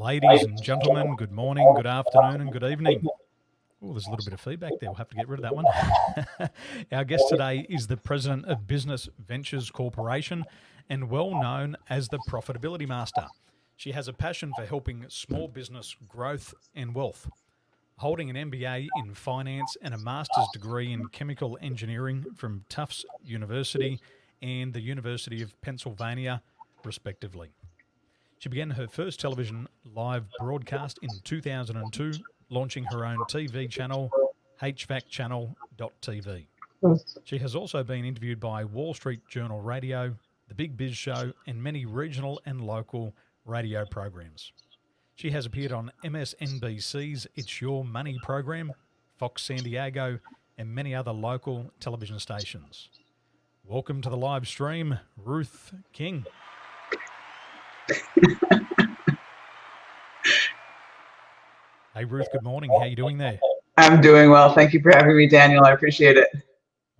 Ladies and gentlemen, good morning, good afternoon, and good evening. Oh, there's a little bit of feedback there. We'll have to get rid of that one. Our guest today is the president of Business Ventures Corporation and well known as the Profitability Master. She has a passion for helping small business growth and wealth. Holding an MBA in finance and a master's degree in chemical engineering from Tufts University and the University of Pennsylvania, respectively. She began her first television live broadcast in 2002, launching her own TV channel, hvacchannel.tv. She has also been interviewed by Wall Street Journal Radio, The Big Biz Show, and many regional and local radio programs. She has appeared on MSNBC's It's Your Money program, Fox San Diego, and many other local television stations. Welcome to the live stream, Ruth King. Hey, Ruth, good morning. How are you doing there? I'm doing well. Thank you for having me, Daniel. I appreciate it.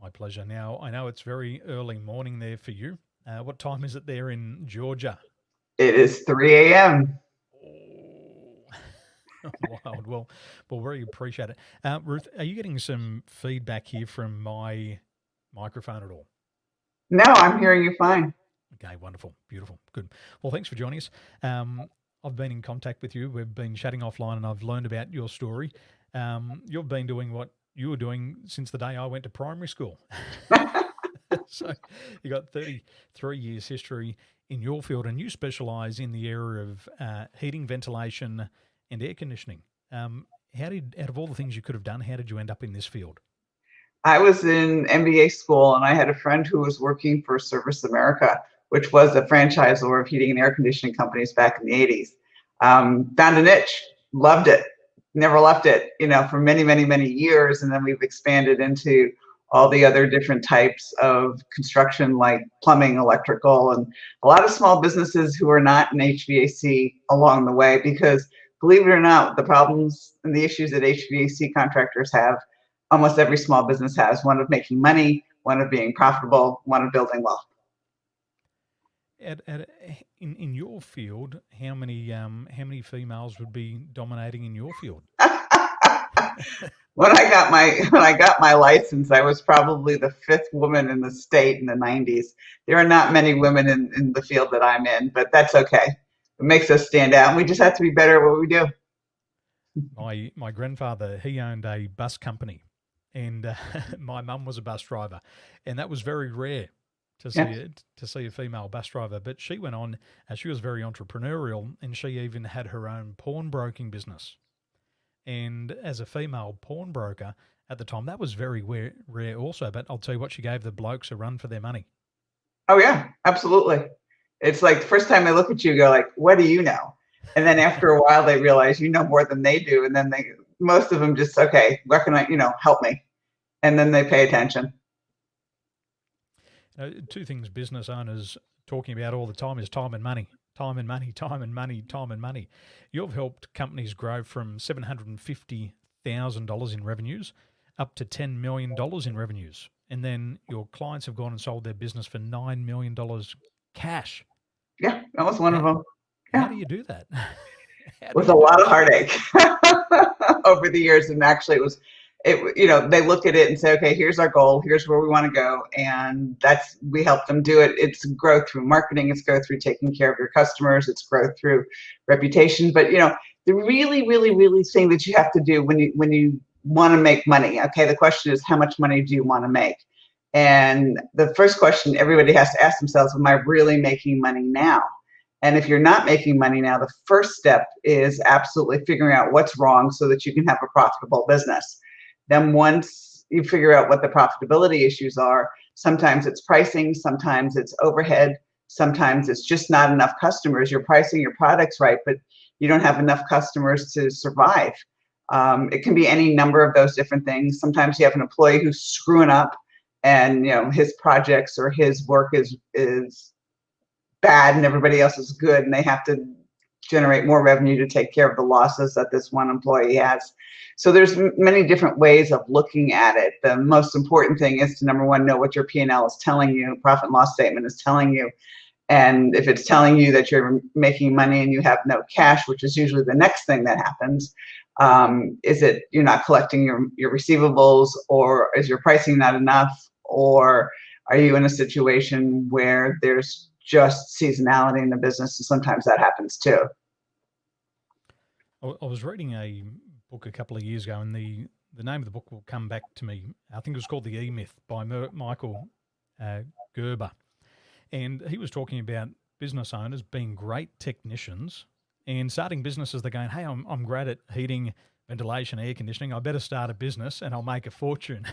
My pleasure. Now, I know it's very early morning there for you. What time is it there in Georgia? It is 3 a.m. Wild. Well, very appreciate it. Ruth, are you getting some feedback here from my microphone at all? No, I'm hearing you fine. Okay, wonderful. Beautiful. Good. Well, thanks for joining us. I've been in contact with you. We've been chatting offline and I've learned about your story. You've been doing what you were doing since the day I went to primary school. So you got 33 years history in your field and you specialize in the area of heating, ventilation and air conditioning. Out of all the things you could have done, how did you end up in this field? I was in MBA school and I had a friend who was working for Service America, which was a franchisor of heating and air conditioning companies back in the 80s. Found a niche, loved it, never left it, for many, many, many years. And then we've expanded into all the other different types of construction like plumbing, electrical, and a lot of small businesses who are not in HVAC along the way, because believe it or not, the problems and the issues that HVAC contractors have, almost every small business has, one of making money, one of being profitable, one of building wealth. In your field, how many females would be dominating in your field? When I got my license, I was probably the fifth woman in the state in the 90s. There are not many women in the field that I'm in, but that's okay. It makes us stand out, and we just have to be better at what we do. My grandfather, he owned a bus company, and my mum was a bus driver, and that was very rare to see a female bus driver. But she went on, she was very entrepreneurial, and she even had her own pawnbroking business. And as a female pawnbroker at the time, that was very rare also. But I'll tell you what, she gave the blokes a run for their money. Oh yeah, absolutely. It's like the first time they look at you, go like, what do you know? And then after a while, they realize you know more than they do. And then most of them just, okay, where can I, help me? And then they pay attention. Two things business owners talking about all the time is time and money. Time and money, time and money, time and money. You've helped companies grow from $750,000 in revenues up to $10 million in revenues. And then your clients have gone and sold their business for $9 million cash. Yeah, that was one of them. Yeah. How do you do that? With a lot of heartache over the years. And actually they look at it and say, okay, here's our goal. Here's where we want to go. And we help them do it. It's growth through marketing. It's growth through taking care of your customers. It's growth through reputation. But, the really, really, really thing that you have to do when you want to make money. Okay. The question is, how much money do you want to make? And the first question everybody has to ask themselves, am I really making money now? And if you're not making money now, the first step is absolutely figuring out what's wrong so that you can have a profitable business. Then once you figure out what the profitability issues are, sometimes it's pricing, sometimes it's overhead, sometimes it's just not enough customers. You're pricing your products right, but you don't have enough customers to survive. It can be any number of those different things. Sometimes you have an employee who's screwing up and his projects or his work is bad and everybody else is good, and they have to generate more revenue to take care of the losses that this one employee has. So there's many different ways of looking at it. The most important thing is to, number one, know what your P&L is telling you, profit and loss statement is telling you, And if it's telling you that you're making money and you have no cash, which is usually the next thing that happens, is it you're not collecting your receivables, or is your pricing not enough, or are you in a situation where there's just seasonality in the business, and sometimes that happens too. I was reading a book a couple of years ago, and the name of the book will come back to me. I think it was called The E Myth by Michael Gerber. And he was talking about business owners being great technicians and starting businesses. They're going, hey, I'm great at heating, ventilation, air conditioning. I better start a business and I'll make a fortune.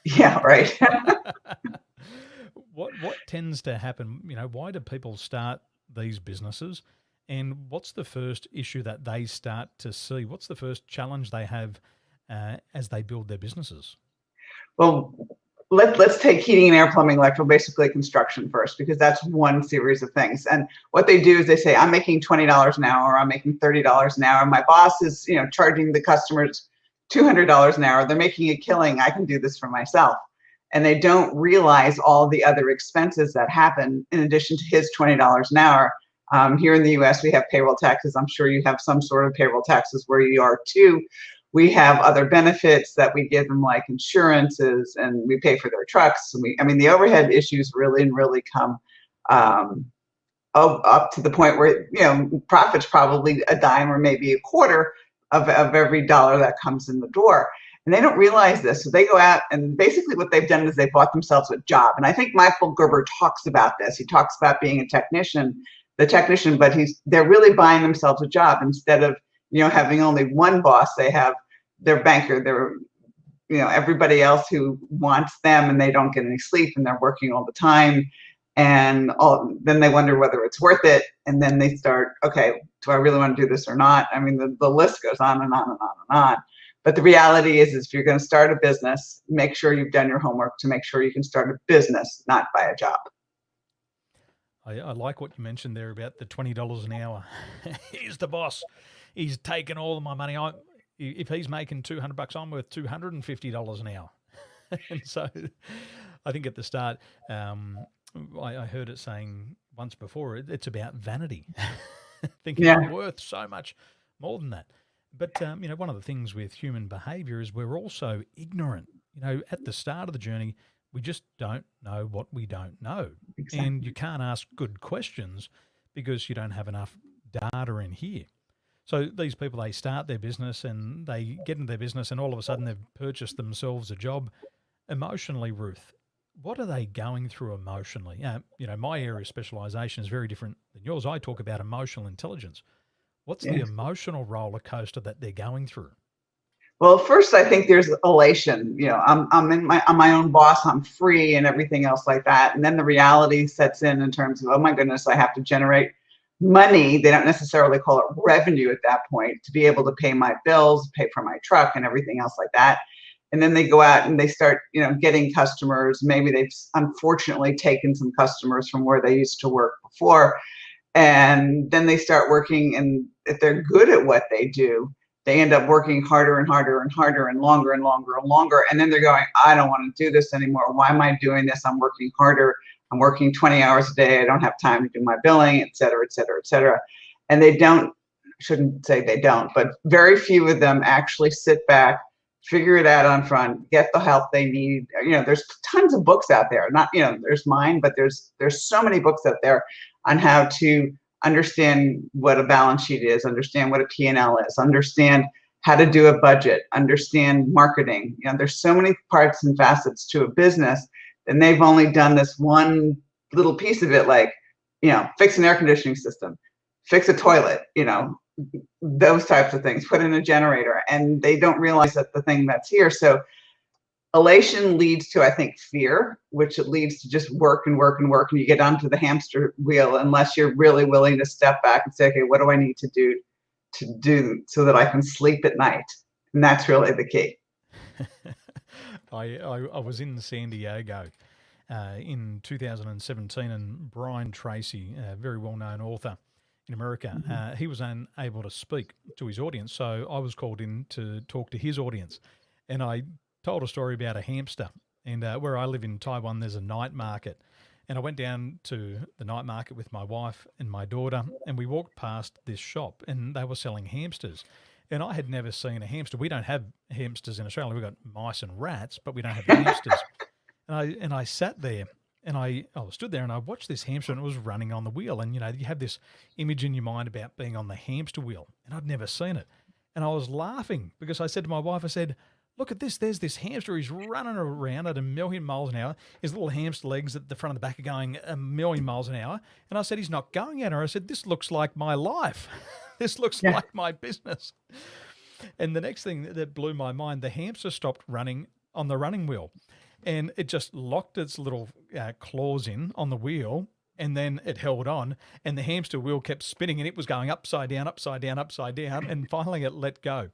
Yeah, right. What tends to happen? Why do people start these businesses? And what's the first issue that they start to see? What's the first challenge they have as they build their businesses? Well, let's take heating and air, plumbing, electrical, basically construction first, because that's one series of things. And what they do is they say, I'm making $20 an hour, or I'm making $30 an hour. My boss is, charging the customers $200 an hour. They're making a killing. I can do this for myself. And they don't realize all the other expenses that happen in addition to his $20 an hour. Here in the US, we have payroll taxes. I'm sure you have some sort of payroll taxes where you are too. We have other benefits that we give them, like insurances, and we pay for their trucks. The overhead issues really come up to the point where, profit's probably a dime or maybe a quarter of every dollar that comes in the door. And they don't realize this. So they go out, and basically what they've done is they bought themselves a job. And I think Michael Gerber talks about this. He talks about being the technician, but they're really buying themselves a job. Instead of, having only one boss, they have their banker, everybody else who wants them, and they don't get any sleep, and they're working all the time. And then they wonder whether it's worth it. And then they start, okay, do I really want to do this or not? The list goes on and on and on and on. But the reality is if you're going to start a business, make sure you've done your homework to make sure you can start a business, not buy a job. I like what you mentioned there about the $20 an hour. He's the boss. He's taken all of my money. If he's making $200, I'm worth $250 an hour. And so I think at the start, I heard it saying once before, it's about vanity, thinking I'm worth so much more than that. But, one of the things with human behavior is we're also ignorant. At the start of the journey, we just don't know what we don't know. Exactly. And you can't ask good questions because you don't have enough data in here. So these people, they start their business and they get into their business, and all of a sudden they've purchased themselves a job. Emotionally, Ruth, what are they going through emotionally? My area of specialization is very different than yours. I talk about emotional intelligence. What's the emotional roller coaster that they're going through? Well, first, I think there's elation. I'm my own boss. I'm free and everything else like that. And then the reality sets in terms of, oh my goodness, I have to generate money. They don't necessarily call it revenue at that point, to be able to pay my bills, pay for my truck, and everything else like that. And then they go out and they start, getting customers. Maybe they've unfortunately taken some customers from where they used to work before. And then they start working, and if they're good at what they do, they end up working harder and harder and harder and longer and longer and longer. And then they're going, I don't want to do this anymore. Why am I doing this? I'm working harder. I'm working 20 hours a day. I don't have time to do my billing, et cetera, et cetera, et cetera. And shouldn't say they don't, but very few of them actually sit back, figure it out on front, get the help they need. There's tons of books out there. Not, there's mine, but there's so many books out there on how to understand what a balance sheet is, understand what a P&L is, understand how to do a budget, understand marketing. There's so many parts and facets to a business, and they've only done this one little piece of it, like, fix an air conditioning system, fix a toilet, those types of things, put in a generator, and they don't realize that the thing that's here. So elation leads to, I think, fear, which it leads to just work and work and work, and you get onto the hamster wheel unless you're really willing to step back and say, okay, what do I need to do so that I can sleep at night? And that's really the key. I was in San Diego in 2017, and Brian Tracy, a very well-known author in America, he was unable to speak to his audience, so I was called in to talk to his audience. And I told a story about a hamster. And where I live in Taiwan, there's a night market. And I went down to the night market with my wife and my daughter, and we walked past this shop, and they were selling hamsters. And I had never seen a hamster. We don't have hamsters in Australia. We've got mice and rats, but we don't have hamsters. And I sat there, and I stood there and I watched this hamster, and it was running on the wheel. And, you have this image in your mind about being on the hamster wheel, and I'd never seen it. And I was laughing because I said to my wife, I said, look at this. There's this hamster. He's running around at 1,000,000 miles an hour. His little hamster legs at the front and the back are going 1,000,000 miles an hour. And I said, he's not going at her. I said, this looks like my life. This looks like my business. And the next thing that blew my mind, the hamster stopped running on the running wheel, and it just locked its little claws in on the wheel, and then it held on, and the hamster wheel kept spinning, and it was going upside down, upside down, upside down, and finally it let go.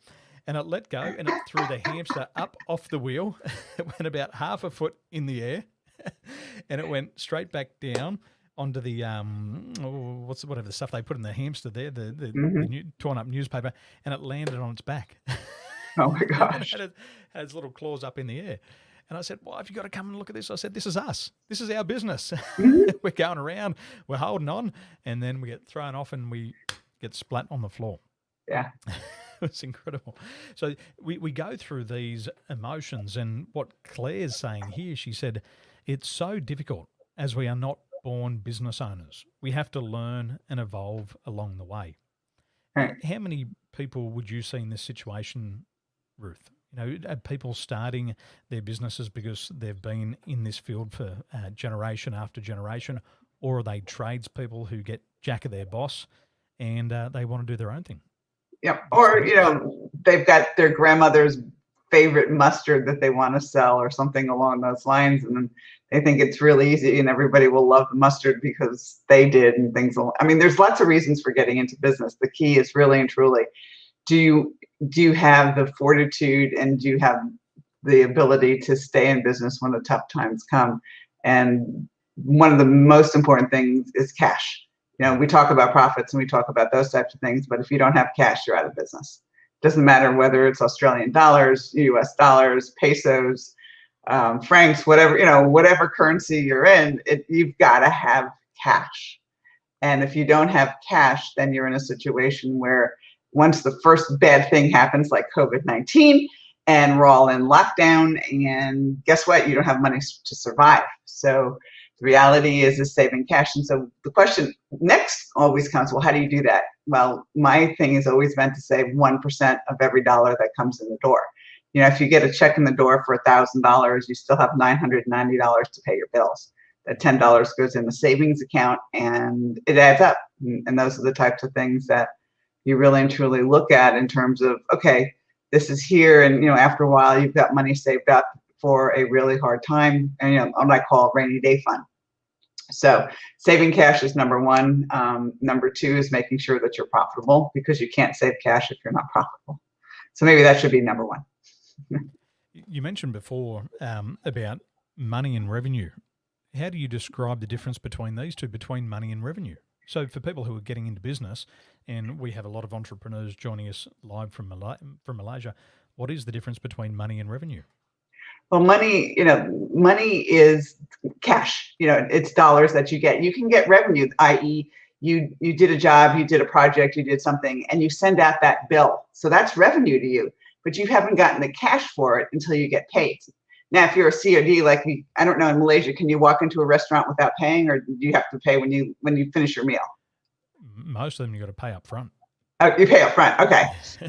And it let go, and it threw the hamster up off the wheel. It went about 1/2 foot in the air, and it went straight back down onto the whatever the stuff they put in the hamster there, the torn up newspaper, and it landed on its back. Oh my gosh! And it had its little claws up in the air. And I said, well, have you got to come and look at this? I said, this is us. This is our business. We're going around, we're holding on, and then we get thrown off and we get splat on the floor. Yeah. It's incredible. So we go through these emotions, and what Claire's saying here, she said, it's so difficult as we are not born business owners. We have to learn and evolve along the way. Right. How many people would you see in this situation, Ruth? Are people starting their businesses because they've been in this field for generation after generation, or are they tradespeople who get jack of their boss and they want to do their own thing? Yep. Or, they've got their grandmother's favorite mustard that they want to sell or something along those lines, and they think it's really easy and everybody will love the mustard because they did and things. I mean, there's lots of reasons for getting into business. The key is really and truly, do you have the fortitude and do you have the ability to stay in business when the tough times come? And one of the most important things is cash. We talk about profits and we talk about those types of things, but if you don't have cash, you're out of business. Doesn't matter whether it's Australian dollars, US dollars, pesos, francs, whatever currency you're in, you've got to have cash. And if you don't have cash, then you're in a situation where once the first bad thing happens, like COVID-19, and we're all in lockdown, and guess what? You don't have money to survive. So the reality is saving cash. And so the question next always comes, well, how do you do that? Well, my thing has always been to save 1% of every dollar that comes in the door. If you get a check in the door for $1,000, you still have $990 to pay your bills. That $10 goes in the savings account, and it adds up. And those are the types of things that you really and truly look at in terms of, okay, this is here, and after a while you've got money saved up for a really hard time, and what I call a rainy day fund. So saving cash is number one. Number two is making sure that you're profitable, because you can't save cash if you're not profitable. So maybe that should be number one. You mentioned before about money and revenue. How do you describe the difference between these two, between money and revenue? So for people who are getting into business, and we have a lot of entrepreneurs joining us live from Malaysia, what is the difference between money and revenue? Well, money is cash. It's dollars that you get. You can get revenue, i.e., you did a job, you did a project, you did something, and you send out that bill. So that's revenue to you, but you haven't gotten the cash for it until you get paid. Now, if you're a COD, like I don't know, in Malaysia, can you walk into a restaurant without paying, or do you have to pay when you finish your meal? Most of them you got to pay up front. Oh, you pay up front. Okay.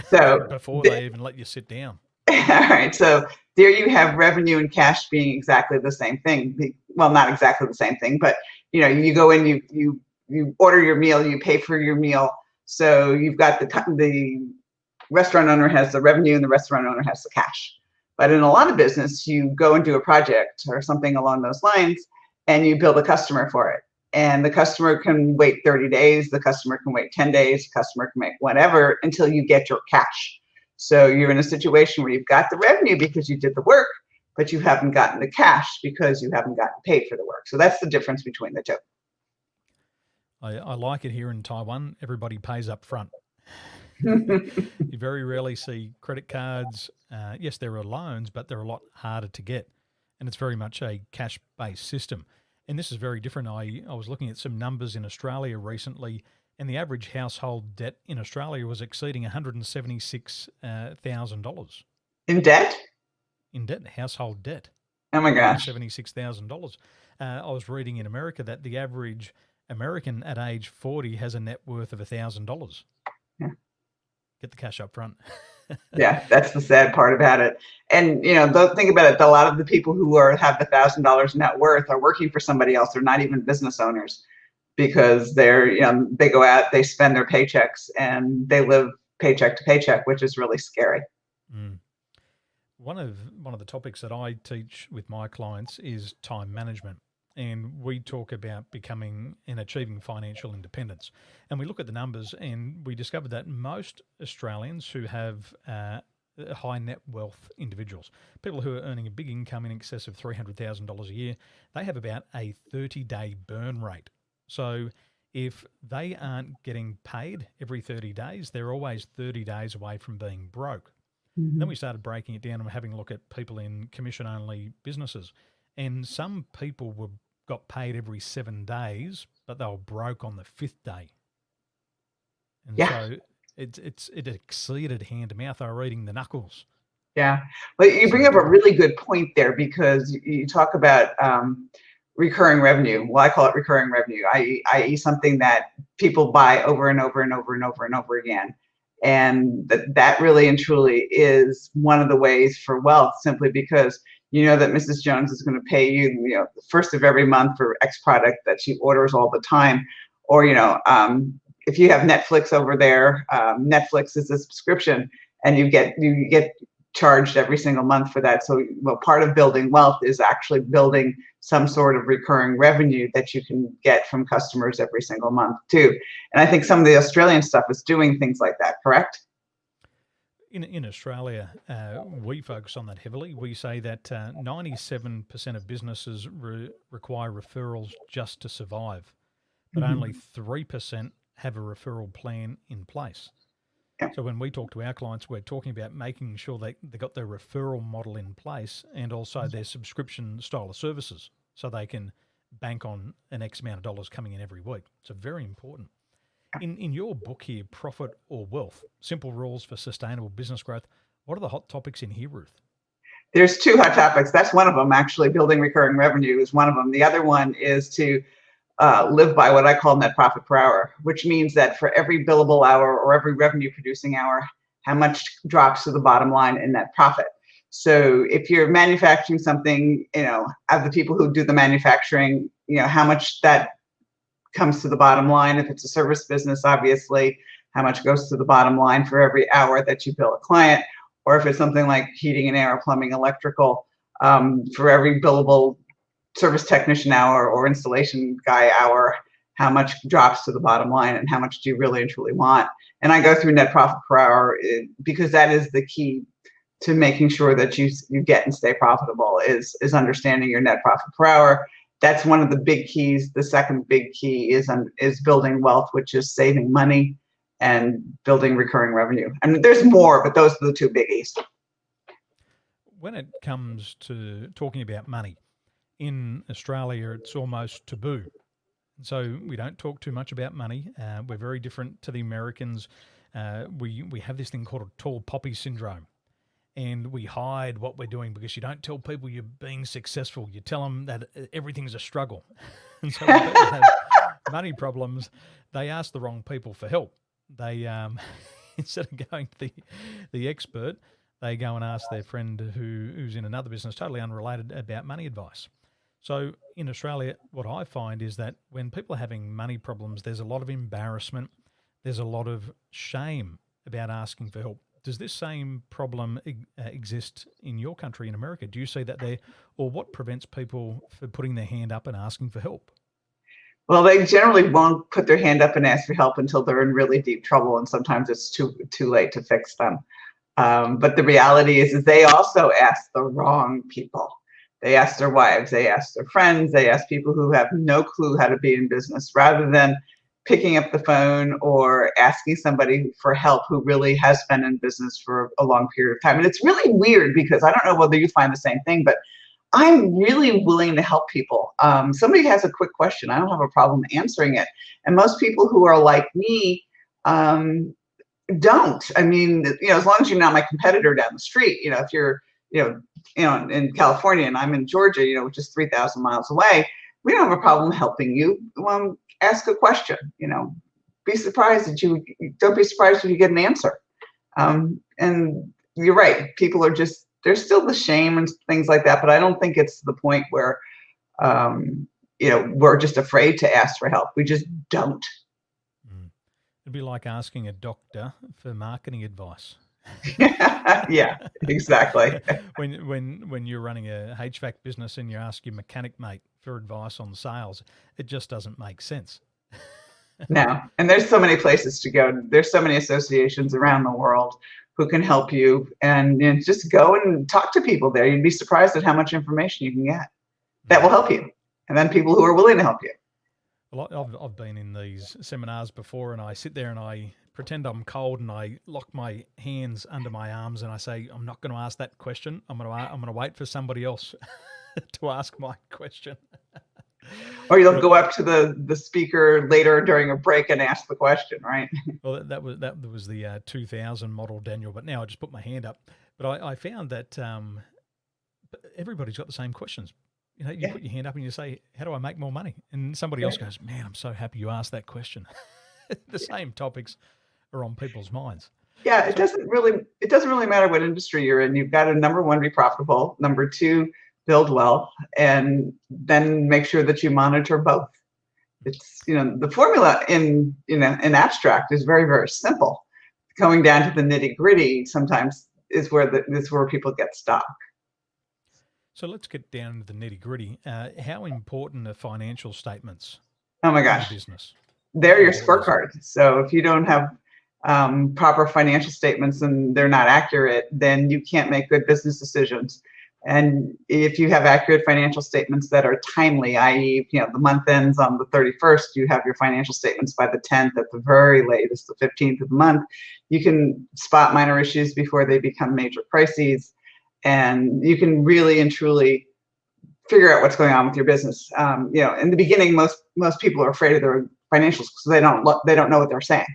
So before they even let you sit down. All right. So there you have revenue and cash being exactly the same thing. Well, not exactly the same thing, but you go in, you order your meal, you pay for your meal. So you've got the restaurant owner has the revenue and the restaurant owner has the cash. But in a lot of business, you go and do a project or something along those lines, and you build a customer for it. And the customer can wait 30 days, the customer can wait 10 days, the customer can wait whatever until you get your cash. So you're in a situation where you've got the revenue because you did the work, but you haven't gotten the cash because you haven't gotten paid for the work. So that's the difference between the two. I like it here in Taiwan. Everybody pays up front. You very rarely see credit cards. Yes, there are loans, but they're a lot harder to get. And it's very much a cash-based system. And this is very different. I was looking at some numbers in Australia recently, and the average household debt in Australia was exceeding $176,000 In debt? in debt, household debt. Oh my gosh. $176,000. I was reading in America that the average American at age 40 has a net worth of $1,000. Yeah. Get the cash up front. Yeah, that's the sad part about it. And think about it. A lot of the people who have the $1,000 net worth are working for somebody else. They're not even business owners because they go out, they spend their paychecks, and they live paycheck to paycheck, which is really scary. Mm. One of the topics that I teach with my clients is time management. And we talk about becoming and achieving financial independence. And we look at the numbers and we discovered that most Australians who have high net wealth individuals, people who are earning a big income in excess of $300,000 a year, they have about a 30-day burn rate. So if they aren't getting paid every 30 days, they're always 30 days away from being broke. Mm-hmm. Then we started breaking it down and having a look at people in commission-only businesses. And some people got paid every 7 days, but they were broke on the 5th day. And so it exceeded hand to mouth. They were eating the knuckles. Yeah. But you bring up a really good point there, because you talk about recurring revenue. Well, I call it recurring revenue, i.e. something that people buy over and over and over and over and over again. And that really and truly is one of the ways for wealth, simply because you know that Mrs. Jones is going to pay you, the first of every month for X product that she orders all the time. Or, if you have Netflix over there, Netflix is a subscription, and you get charged every single month for that. So, part of building wealth is actually building some sort of recurring revenue that you can get from customers every single month too. And I think some of the Australian stuff is doing things like that, correct? In Australia, we focus on that heavily. We say that 97% of businesses require referrals just to survive, but only 3% have a referral plan in place. Yeah. So when we talk to our clients, we're talking about making sure they got their referral model in place, and also their subscription style of services, so they can bank on an X amount of dollars coming in every week. So very important. In your book here, Profit or Wealth, Simple Rules for Sustainable Business Growth, what are the hot topics in here, Ruth? There's 2 hot topics. That's one of them, actually. Building recurring revenue is one of them. The other one is to live by what I call net profit per hour, which means that for every billable hour or every revenue producing hour, how much drops to the bottom line in net profit. So if you're manufacturing something, of the people who do the manufacturing, how much that comes to the bottom line. If it's a service business, obviously, how much goes to the bottom line for every hour that you bill a client. Or if it's something like heating and air, plumbing, electrical, for every billable service technician hour or installation guy hour, how much drops to the bottom line, and how much do you really and truly want? And I go through net profit per hour because that is the key to making sure that you get and stay profitable, is understanding your net profit per hour. That's one of the big keys. The second big key is building wealth, which is saving money and building recurring revenue. I mean, there's more, but those are the 2 biggies. When it comes to talking about money, in Australia, it's almost taboo. So we don't talk too much about money. We're very different to the Americans. We have this thing called a tall poppy syndrome. And we hide what we're doing because you don't tell people you're being successful. You tell them that everything's a struggle. And so when people have money problems, they ask the wrong people for help. They instead of going to the expert, they go and ask their friend who's in another business, totally unrelated, about money advice. So in Australia, what I find is that when people are having money problems, there's a lot of embarrassment. There's a lot of shame about asking for help. Does this same problem exist in your country, in America? Do you see that there, or what prevents people from putting their hand up and asking for help? Well, they generally won't put their hand up and ask for help until they're in really deep trouble, and sometimes it's too late to fix them. But the reality is they also ask the wrong people. They ask their wives, they ask their friends, they ask people who have no clue how to be in business, rather than picking up the phone or asking somebody for help who really has been in business for a long period of time. And it's really weird because I don't know whether you find the same thing, but I'm really willing to help people. Somebody has a quick question, I don't have a problem answering it. And most people who are like me don't. I mean, as long as you're not my competitor down the street, if you're, in California and I'm in Georgia, which is 3,000 miles away, we don't have a problem helping you. Ask a question, be surprised don't be surprised if you get an answer. And you're right. People are there's still the shame and things like that, but I don't think it's the point where, we're just afraid to ask for help. We just don't. It'd be like asking a doctor for marketing advice. Yeah, exactly. when you're running a HVAC business and you ask your mechanic mate for advice on sales, it just doesn't make sense. No, and there's so many places to go. There's so many associations around the world who can help you, and just go and talk to people there. You'd be surprised at how much information you can get that will help you, and then people who are willing to help you. Well, I've been in these seminars before, and I sit there and I pretend I'm cold, and I lock my hands under my arms, and I say, I'm not going to ask that question. I'm going to wait for somebody else to ask my question. Or you'll go up to the speaker later during a break and ask the question, right? Well, that was the 2000 model, Daniel. But now I just put my hand up. But I found that everybody's got the same questions. You put your hand up and you say, how do I make more money? And somebody else goes, man, I'm so happy you asked that question. The same topics are on people's minds. Yeah, it doesn't really matter what industry you're in. You've got to, number one, be profitable. Number two, build wealth, and then make sure that you monitor both. It's, the formula in abstract is very, very simple. Going down to the nitty gritty sometimes is where people get stuck. So let's get down to the nitty gritty. How important are financial statements? Oh my gosh, business. They're your scorecard. So if you don't have proper financial statements and they're not accurate, then you can't make good business decisions. And if you have accurate financial statements that are timely, i.e., the month ends on the 31st, you have your financial statements by the 10th, at the very latest, the 15th of the month, you can spot minor issues before they become major crises. And you can really and truly figure out what's going on with your business. In the beginning, most people are afraid of their financials because they don't know what they're saying.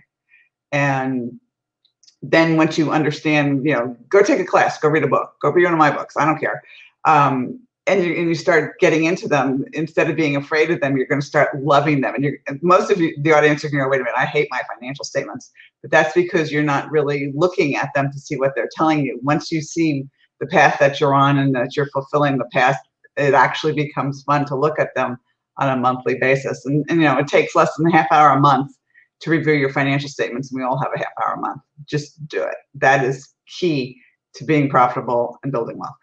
And then once you understand, go take a class, go read a book, go read one of my books, I don't care. And you start getting into them. Instead of being afraid of them, you're going to start loving them. And most of the audience are going to go, wait a minute, I hate my financial statements. But that's because you're not really looking at them to see what they're telling you. Once you see the path that you're on and that you're fulfilling the path, it actually becomes fun to look at them on a monthly basis. And it takes less than a half hour a month to review your financial statements, and we all have a half hour a month. Just do it. That is key to being profitable and building wealth.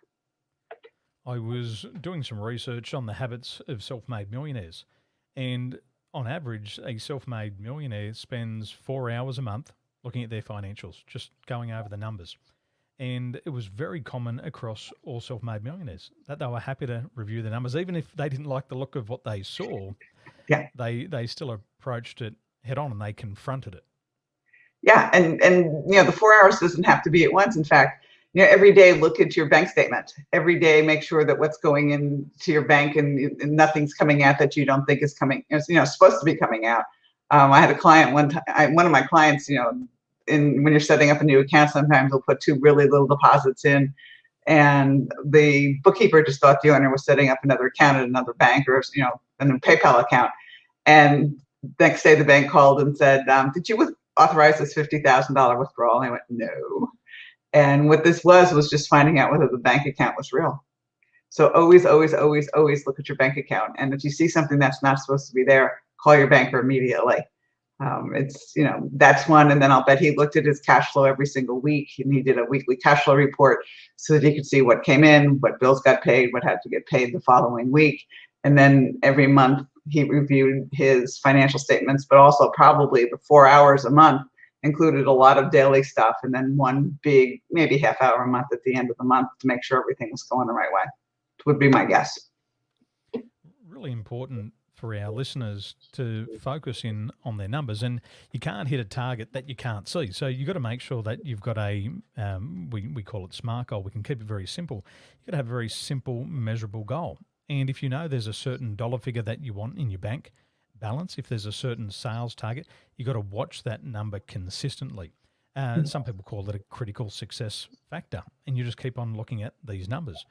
I was doing some research on the habits of self-made millionaires, and on average, a self-made millionaire spends 4 hours a month looking at their financials, just going over the numbers. And it was very common across all self-made millionaires that they were happy to review the numbers, even if they didn't like the look of what they saw. Yeah, they still approached it head on and they confronted it. Yeah, and the 4 hours doesn't have to be at once. In fact, every day look at your bank statement. Every day make sure that what's going into your bank and nothing's coming out that you don't think is coming, supposed to be coming out. I had a client one time. One of my clients, when you're setting up a new account, sometimes they'll put 2 really little deposits in, and the bookkeeper just thought the owner was setting up another account at another bank or a PayPal account. And next day the bank called and said, did you authorize this $50,000 withdrawal? And I went, no. And what this was just finding out whether the bank account was real. So always, always, always, always look at your bank account. And if you see something that's not supposed to be there, call your banker immediately. That's one. And then I'll bet he looked at his cash flow every single week, and he did a weekly cash flow report so that he could see what came in, what bills got paid, what had to get paid the following week. And then every month he reviewed his financial statements, but also probably the 4 hours a month included a lot of daily stuff, and then one big, maybe half hour a month at the end of the month to make sure everything was going the right way, would be my guess. Really important for our listeners to focus in on their numbers, and you can't hit a target that you can't see. So you've got to make sure that you've got a, we call it SMART goal. We can keep it very simple. You've got to have a very simple, measurable goal. And if you know there's a certain dollar figure that you want in your bank balance, if there's a certain sales target, you've got to watch that number consistently. Some people call it a critical success factor, and you just keep on looking at these numbers.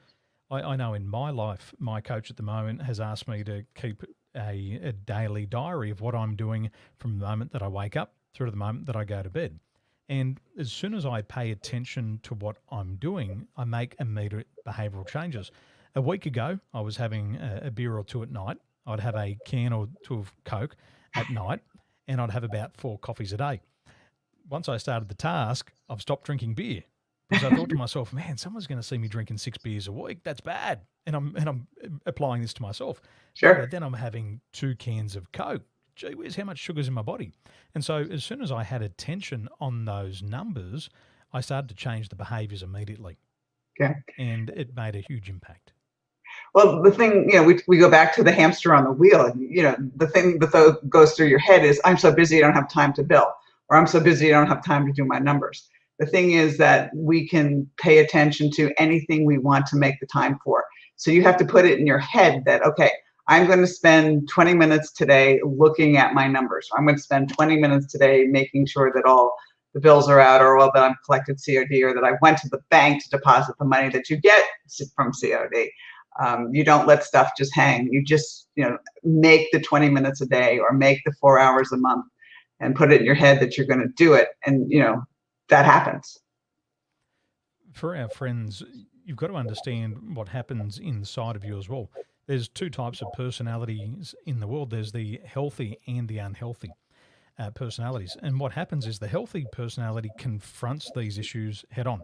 I know in my life, my coach at the moment has asked me to keep a daily diary of what I'm doing from the moment that I wake up through to the moment that I go to bed. And as soon as I pay attention to what I'm doing, I make immediate behavioural changes. A week ago, I was having a beer or two at night. I'd have a can or two of Coke at night, and I'd have about 4 coffees a day. Once I started the task, I've stopped drinking beer. Because I thought to myself, man, someone's going to see me drinking 6 beers a week. That's bad. And I'm applying this to myself. Sure. Okay, then I'm having 2 cans of Coke. Gee whiz, how much sugar's in my body? And so as soon as I had attention on those numbers, I started to change the behaviors immediately. Okay. And it made a huge impact. Well, the thing, we go back to the hamster on the wheel. The thing that goes through your head is, I'm so busy, I don't have time to bill. Or I'm so busy, I don't have time to do my numbers. The thing is that we can pay attention to anything we want to make the time for. So you have to put it in your head that, okay, I'm going to spend 20 minutes today looking at my numbers. I'm going to spend 20 minutes today making sure that all the bills are out, or all that I'm collected COD, or that I went to the bank to deposit the money that you get from COD. You don't let stuff just hang. You just, make the 20 minutes a day, or make the 4 hours a month, and put it in your head that you're going to do it. And, that happens. For our friends, you've got to understand what happens inside of you as well. There's 2 types of personalities in the world. There's the healthy and the unhealthy personalities. And what happens is the healthy personality confronts these issues head on.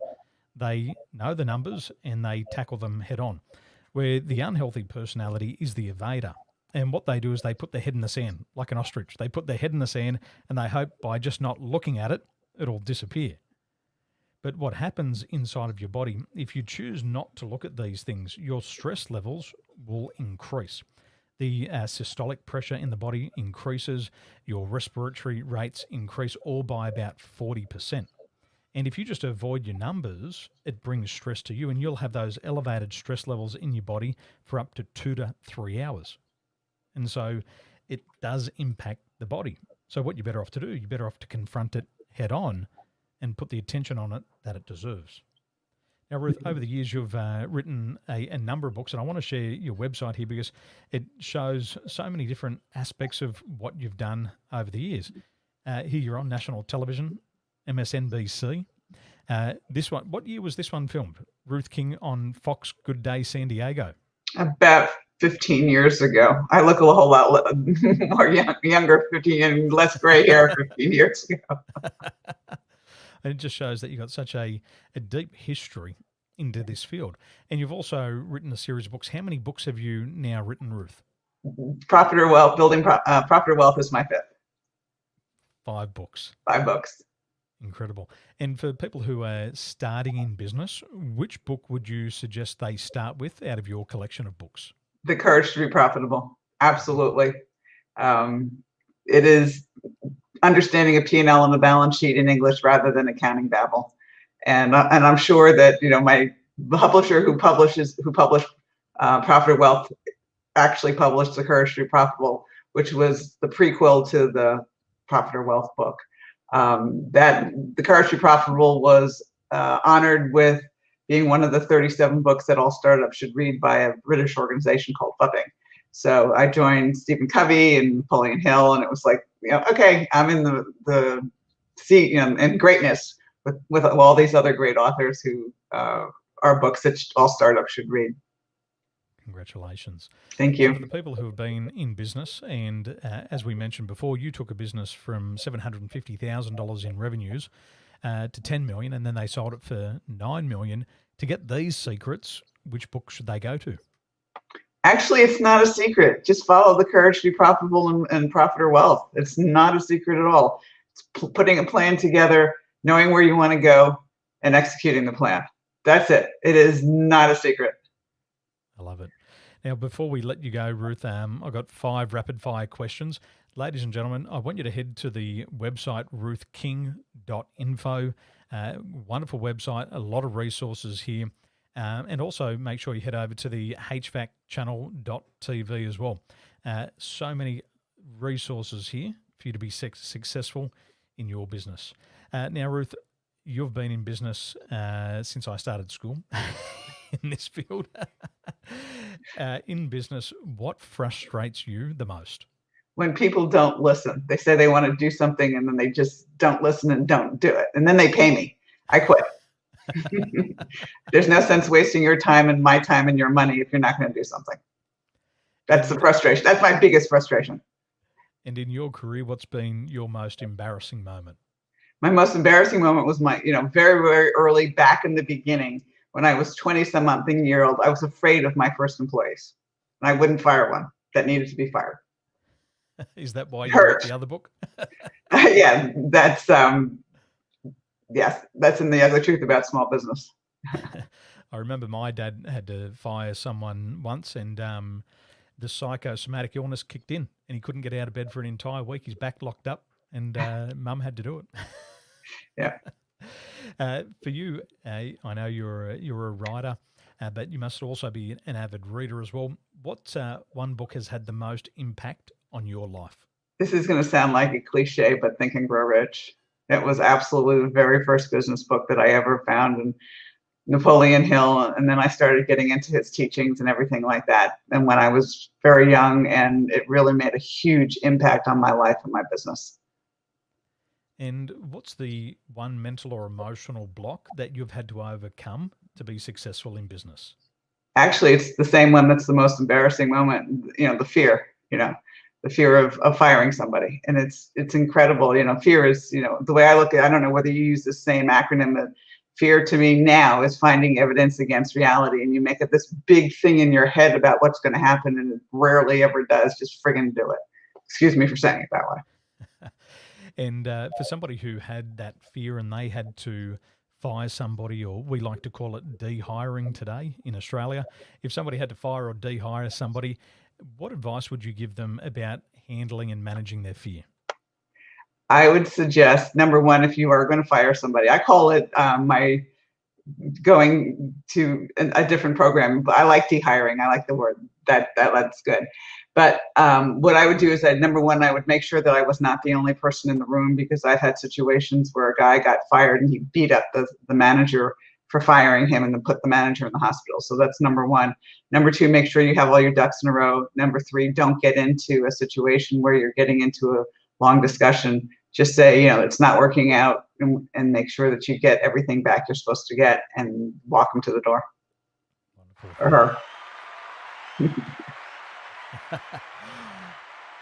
They know the numbers and they tackle them head on. Where the unhealthy personality is the evader. And what they do is they put their head in the sand, like an ostrich. They put their head in the sand and they hope by just not looking at it, it'll disappear. But what happens inside of your body, if you choose not to look at these things, your stress levels will increase. The systolic pressure in the body increases, your respiratory rates increase, all by about 40%. And if you just avoid your numbers, it brings stress to you, and you'll have those elevated stress levels in your body for up to 2 to 3 hours. And so it does impact the body. So what you're better off to do, you're better off to confront it head on and put the attention on it that it deserves. Now, Ruth, over the years, you've written a number of books, and I want to share your website here because it shows so many different aspects of what you've done over the years. Here you're on national television, MSNBC. This one, what year was this one filmed? Ruth King on Fox Good Day San Diego. About 15 years ago. I look a whole lot more younger, 15 and less gray hair 15 years ago. And it just shows that you've got such a deep history into this field. And you've also written a series of books. How many books have you now written, Ruth? Profit or Wealth, Building Profit or Wealth is my 5th. 5 books. 5 books. Incredible. And for people who are starting in business, which book would you suggest they start with out of your collection of books? The Courage to be Profitable. Absolutely. It is understanding a P&L on the balance sheet in English rather than accounting babble. And I'm sure that, my publisher who published Profit or Wealth actually published The Courage to be Profitable, which was the prequel to the Profit or Wealth book. That The Courage to be Profitable was honored with being one of the 37 books that all startups should read by a British organization called Fupping. So I joined Stephen Covey and Napoleon Hill, and it was like, okay, I'm in the seat, and greatness with all these other great authors who are books that all startups should read. Congratulations. Thank you. For the people who have been in business, and as we mentioned before, you took a business from $750,000 in revenues to $10 million, and then they sold it for $9 million. To get these secrets, which book should they go to? Actually, it's not a secret. Just follow The Courage to be Profitable and Profit or Wealth. It's not a secret at all. It's putting a plan together, knowing where you want to go, and executing the plan. That's it. It is not a secret. I love it. Now, before we let you go, Ruth, I've got 5 rapid fire questions. Ladies and gentlemen, I want you to head to the website ruthking.info. Wonderful website, a lot of resources here. And also make sure you head over to the hvacchannel.tv as well. So many resources here for you to be successful in your business. Now, Ruth, you've been in business since I started school in this field. In business, what frustrates you the most? When people don't listen. They say they want to do something and then they just don't listen and don't do it. And then they pay me. I quit. There's no sense wasting your time and my time and your money if you're not going to do something. That's the frustration. That's my biggest frustration. And in your career, what's been your most embarrassing moment? My most embarrassing moment was my, very, very early back in the beginning when I was 20-something-year-old. I was afraid of my first employees. And I wouldn't fire one that needed to be fired. Is that why you wrote the other book? Yeah, that's yes, that's in the other truth about small business. I remember my dad had to fire someone once, and the psychosomatic illness kicked in, and he couldn't get out of bed for an entire week. His back locked up, and Mum had to do it. Yeah. For you, I know you're a writer, but you must also be an avid reader as well. What one book has had the most impact on your life? This is going to sound like a cliche, but Think and Grow Rich. It was absolutely the very first business book that I ever found, and Napoleon Hill. And then I started getting into his teachings and everything like that. And when I was very young, and it really made a huge impact on my life and my business. And what's the one mental or emotional block that you've had to overcome to be successful in business? Actually, it's the same one that's the most embarrassing moment, the fear, the fear of firing somebody. And it's incredible. Fear is, the way I look at it, I don't know whether you use the same acronym, but fear to me now is finding evidence against reality. And you make it this big thing in your head about what's going to happen, and it rarely ever does. Just friggin' do it. Excuse me for saying it that way. And for somebody who had that fear and they had to fire somebody, or we like to call it de-hiring today in Australia, if somebody had to fire or de-hire somebody, what advice would you give them about handling and managing their fear? I would suggest, number one, if you are going to fire somebody, I call it my going to a different program. I like de-hiring. I like the word. That's good. But what I would do is number one, I would make sure that I was not the only person in the room, because I've had situations where a guy got fired and he beat up the manager for firing him and then put the manager in the hospital. So that's number one. Number two, make sure you have all your ducks in a row. Number three, don't get into a situation where you're getting into a long discussion. Just say, it's not working out, and make sure that you get everything back you're supposed to get and walk them to the door. Wonderful. Or her.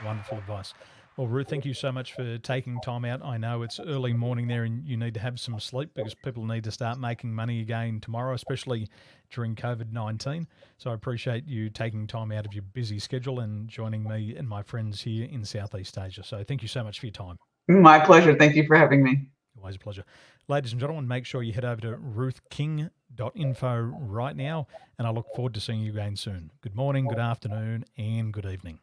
Wonderful advice. Well, Ruth, thank you so much for taking time out. I know it's early morning there and you need to have some sleep, because people need to start making money again tomorrow, especially during COVID-19. So I appreciate you taking time out of your busy schedule and joining me and my friends here in Southeast Asia. So thank you so much for your time. My pleasure. Thank you for having me. Always a pleasure. Ladies and gentlemen, make sure you head over to ruthking.info right now, and I look forward to seeing you again soon. Good morning, good afternoon, and good evening.